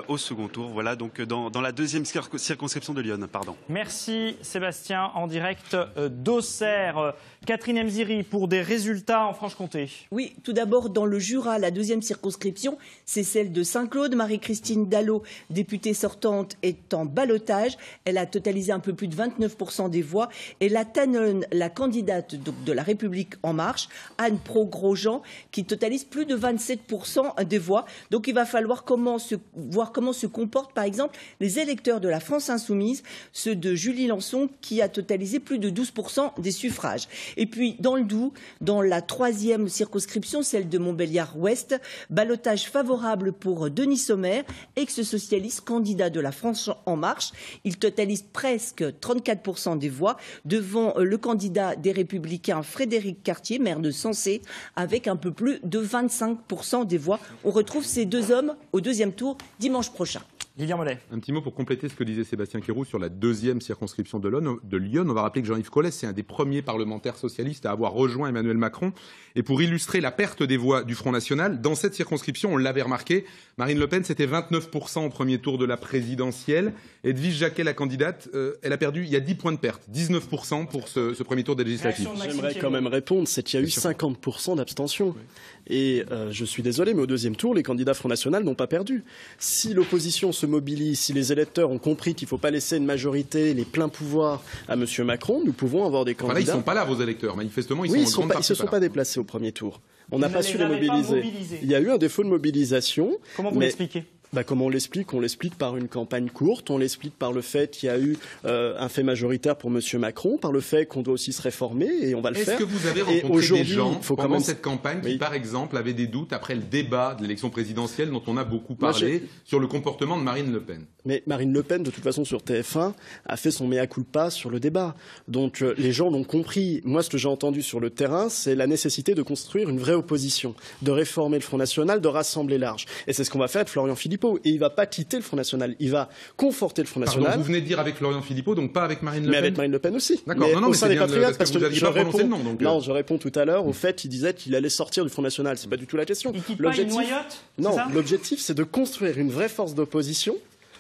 au second tour. Voilà donc dans la deuxième circonscription de Lyon. Pardon. Merci Sébastien, en direct d'Auxerre. Catherine Emziri, pour des résultats en Franche-Comté. Oui, tout d'abord dans le Jura, la deuxième circonscription, c'est celle de Saint-Claude. Marie-Christine Dallot, députée sortante, est en ballottage. Elle a totalisé un peu plus de 29% des voix. Et la Tannone, la candidate de La République En Marche, Anne Pro-Grosjean, qui totalise plus de 27% des voix. Donc il va falloir voir comment se comportent, par exemple, les électeurs de la France Insoumise, ceux de Julie Lançon, qui a totalisé plus de 12% des suffrages. Et puis, dans le Doubs, dans la troisième circonscription, celle de Montbéliard-Ouest, ballottage favorable pour Denis Sommer, ex-socialiste, candidat de la France En Marche. Il totalise presque 34% des voix devant le candidat des Républicains, Frédéric Cartier, maire de Sensé, avec un peu plus de 25% des voix. On retrouve ces deux hommes au deuxième tour dimanche prochain. Lilian Mollet. Un petit mot pour compléter ce que disait Sébastien Quéroux sur la deuxième circonscription de Lyon. On va rappeler que Jean-Yves Collet, c'est un des premiers parlementaires socialistes à avoir rejoint Emmanuel Macron. Et pour illustrer la perte des voix du Front National, dans cette circonscription, on l'avait remarqué, Marine Le Pen, c'était 29% au premier tour de la présidentielle. Edwige Jacquet, la candidate, elle a perdu, il y a 10 points de perte, 19% pour ce premier tour des législatives. J'aimerais quand même répondre, c'est qu'il y a eu 50% d'abstention. Et je suis désolé, mais au deuxième tour, les candidats Front National n'ont pas perdu. Si l'opposition se mobilise, si les électeurs ont compris qu'il ne faut pas laisser une majorité, les pleins pouvoirs à M. Macron, nous pouvons avoir des candidats. Là, ils ne sont pas là, vos électeurs. Manifestement, ils ne se sont pas déplacés au premier tour. On n'a pas su les mobiliser. Il y a eu un défaut de mobilisation. Comment vous l'expliquez ? Comment on l'explique ? On l'explique par une campagne courte, on l'explique par le fait qu'il y a eu un fait majoritaire pour M. Macron, par le fait qu'on doit aussi se réformer, et on va le faire. Est-ce que vous avez rencontré des gens pendant cette campagne qui, par exemple, avaient des doutes après le débat de l'élection présidentielle dont on a beaucoup parlé sur le comportement de Marine Le Pen ? Mais Marine Le Pen, de toute façon, sur TF1, a fait son mea culpa sur le débat. Donc les gens l'ont compris. Moi, ce que j'ai entendu sur le terrain, c'est la nécessité de construire une vraie opposition, de réformer le Front National, de rassembler large. Et c'est ce qu'on va faire avec Florian Philippot. Et il ne va pas quitter le Front National, il va conforter le Front National. Pardon, vous venez de dire avec Florian Philippot, donc pas avec Marine Le Pen. Mais avec Marine Le Pen aussi. D'accord. Non, mais c'est bien parce que vous n'aviez pas prononcé le nom. Donc... Non, je réponds tout à l'heure au fait qu'il disait qu'il allait sortir du Front National. C'est pas du tout la question. Il quitte pas une noyote ? Non, l'objectif, c'est de construire une vraie force d'opposition,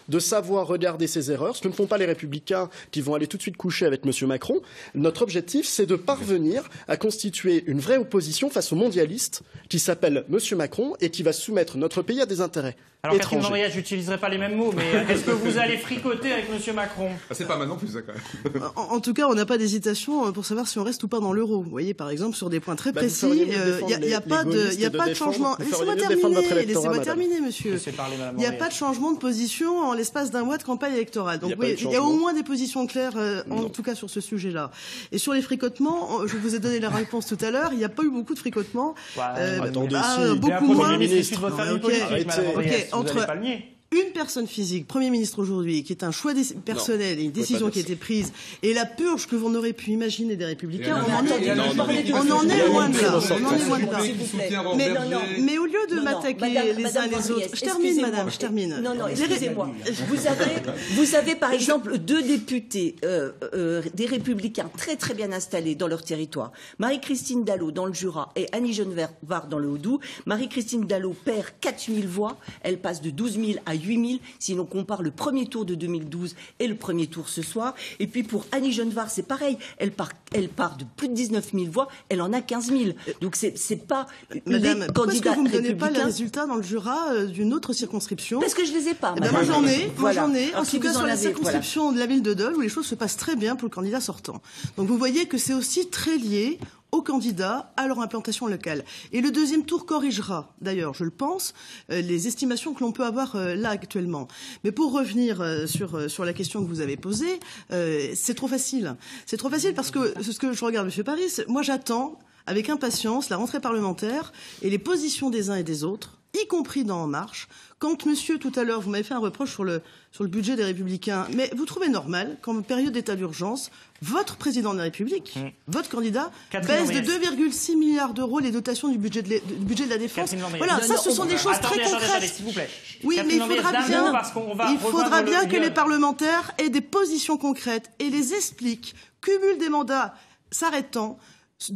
de savoir regarder ses erreurs, ce que ne font pas les Républicains qui vont aller tout de suite coucher avec M. Macron. Notre objectif, c'est de parvenir à constituer une vraie opposition face aux mondialistes qui s'appelle M. Macron et qui va soumettre notre pays à des intérêts Alors, étrangers. Catherine Mandriat, je n'utiliserai pas les mêmes mots, mais est-ce que vous allez fricoter avec M. Macron ? C'est pas maintenant plus ça, quand même. En tout cas, on n'a pas d'hésitation pour savoir si on reste ou pas dans l'euro. Vous voyez, par exemple, sur des points très précis, il n'y a pas de changement. Laissez-moi terminer, monsieur. Il n'y a pas de changement de position en l'espace d'un mois de campagne électorale. Donc il y a au moins des positions claires, en tout cas sur ce sujet-là. Et sur les fricotements, je vous ai donné la réponse tout à l'heure, il n'y a pas eu beaucoup de fricotements. Attendez, beaucoup moins. Entre une personne physique, Premier ministre aujourd'hui, qui est un choix personnel et une décision qui a été prise, et la purge que vous auriez pu imaginer des Républicains, on en est loin de là. Mais au lieu de m'attaquer les uns les autres, je termine, madame, je termine. Non, excusez-moi. Vous avez par exemple deux députés des Républicains très très bien installés dans leur territoire. Marie-Christine Dallo dans le Jura et Annie Genevard dans le Haut-Doubs. Marie-Christine Dallo perd 4000 voix, elle passe de 12 000 à 8 000 si l'on compare le premier tour de 2012 et le premier tour ce soir. Et puis pour Annie Genevard, c'est pareil. Elle part de plus de 19 000 voix, elle en a 15 000. Donc c'est pas Madame, les pourquoi est-ce que vous ne me donnez républicains... pas les résultats dans le Jura d'une autre circonscription? Parce que je les ai pas. Moi j'en ai. En tout cas sur la circonscription de la ville de Dole où les choses se passent très bien pour le candidat sortant. Donc vous voyez que c'est aussi très lié aux candidats, à leur implantation locale. Et le deuxième tour corrigera, d'ailleurs, je le pense, les estimations que l'on peut avoir là actuellement. Mais pour revenir sur la question que vous avez posée, c'est trop facile. C'est trop facile parce que ce que je regarde, M. Paris, moi j'attends avec impatience la rentrée parlementaire et les positions des uns et des autres, y compris dans En Marche. Quand, monsieur, tout à l'heure, vous m'avez fait un reproche sur le budget des Républicains, mais vous trouvez normal qu'en période d'état d'urgence, votre président de la République, votre candidat, baisse de 2,6 milliards d'euros les dotations du budget de la défense. Voilà, ça, ce sont des choses très concrètes. S'il vous plaît. Oui, mais il faudra bien que les parlementaires aient des positions concrètes et les expliquent, cumulent des mandats s'arrêtant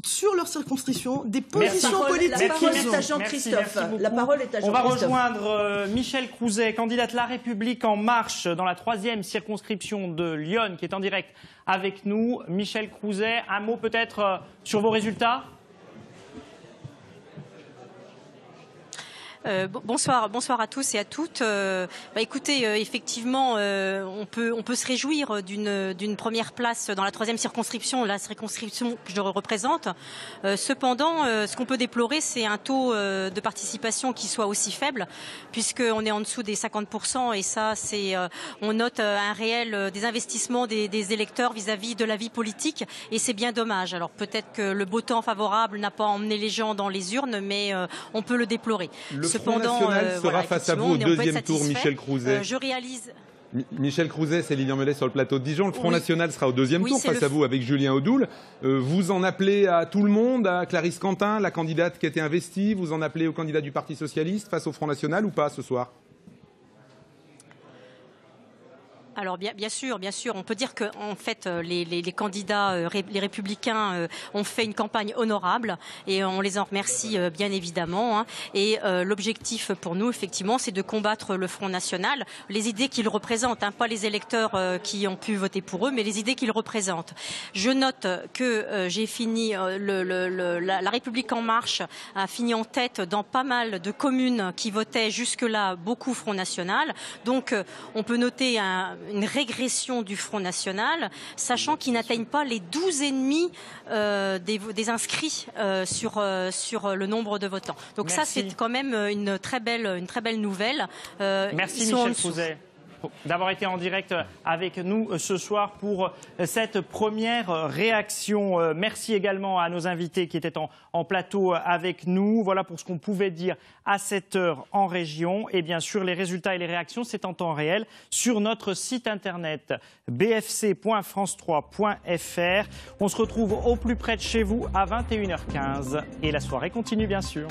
sur leur circonscription, des positions politiques. La parole est à Jean-Christophe. La parole est à Jean-Christophe. On va rejoindre Michel Crouzet, candidate La République En Marche dans la 3e circonscription de Lyon, qui est en direct avec nous. Michel Crouzet, un mot peut-être sur vos résultats ? Bonsoir à tous et à toutes. Écoutez, effectivement, on peut se réjouir d'une première place dans la 3e circonscription, la circonscription que je représente. Cependant, ce qu'on peut déplorer, c'est un taux de participation qui soit aussi faible, puisqu'on est en dessous des 50%, et ça, on note un réel désinvestissement des électeurs vis-à-vis de la vie politique, et c'est bien dommage. Alors peut-être que le beau temps favorable n'a pas emmené les gens dans les urnes, mais on peut le déplorer. Le Front National sera face à vous au deuxième tour, Michel Crouzet. Je réalise... Michel Crouzet, c'est Lilian Melet sur le plateau de Dijon. Le Front National sera au deuxième tour face à vous avec Julien Audoul. Vous en appelez à tout le monde, à Clarisse Quentin, la candidate qui a été investie. Vous en appelez au candidat du Parti Socialiste face au Front National ou pas ce soir ? Alors bien sûr, on peut dire que en fait les candidats, les Républicains ont fait une campagne honorable et on les en remercie bien évidemment. Hein. Et l'objectif pour nous, effectivement, c'est de combattre le Front National, les idées qu'ils représentent, hein, pas les électeurs qui ont pu voter pour eux, mais les idées qu'ils représentent. Je note que j'ai fini la République en marche a fini en tête dans pas mal de communes qui votaient jusque-là beaucoup Front National. Donc on peut noter une régression du Front National, sachant qu'ils n'atteignent pas les 12,5 des inscrits sur le nombre de votants. Donc Merci. ça, c'est quand même une très belle nouvelle. Merci Michel Crouzet d'avoir été en direct avec nous ce soir pour cette première réaction. Merci également à nos invités qui étaient en plateau avec nous. Voilà pour ce qu'on pouvait dire à cette heure en région. Et bien sûr, les résultats et les réactions, c'est en temps réel sur notre site internet bfc.france3.fr. On se retrouve au plus près de chez vous à 21h15. Et la soirée continue bien sûr.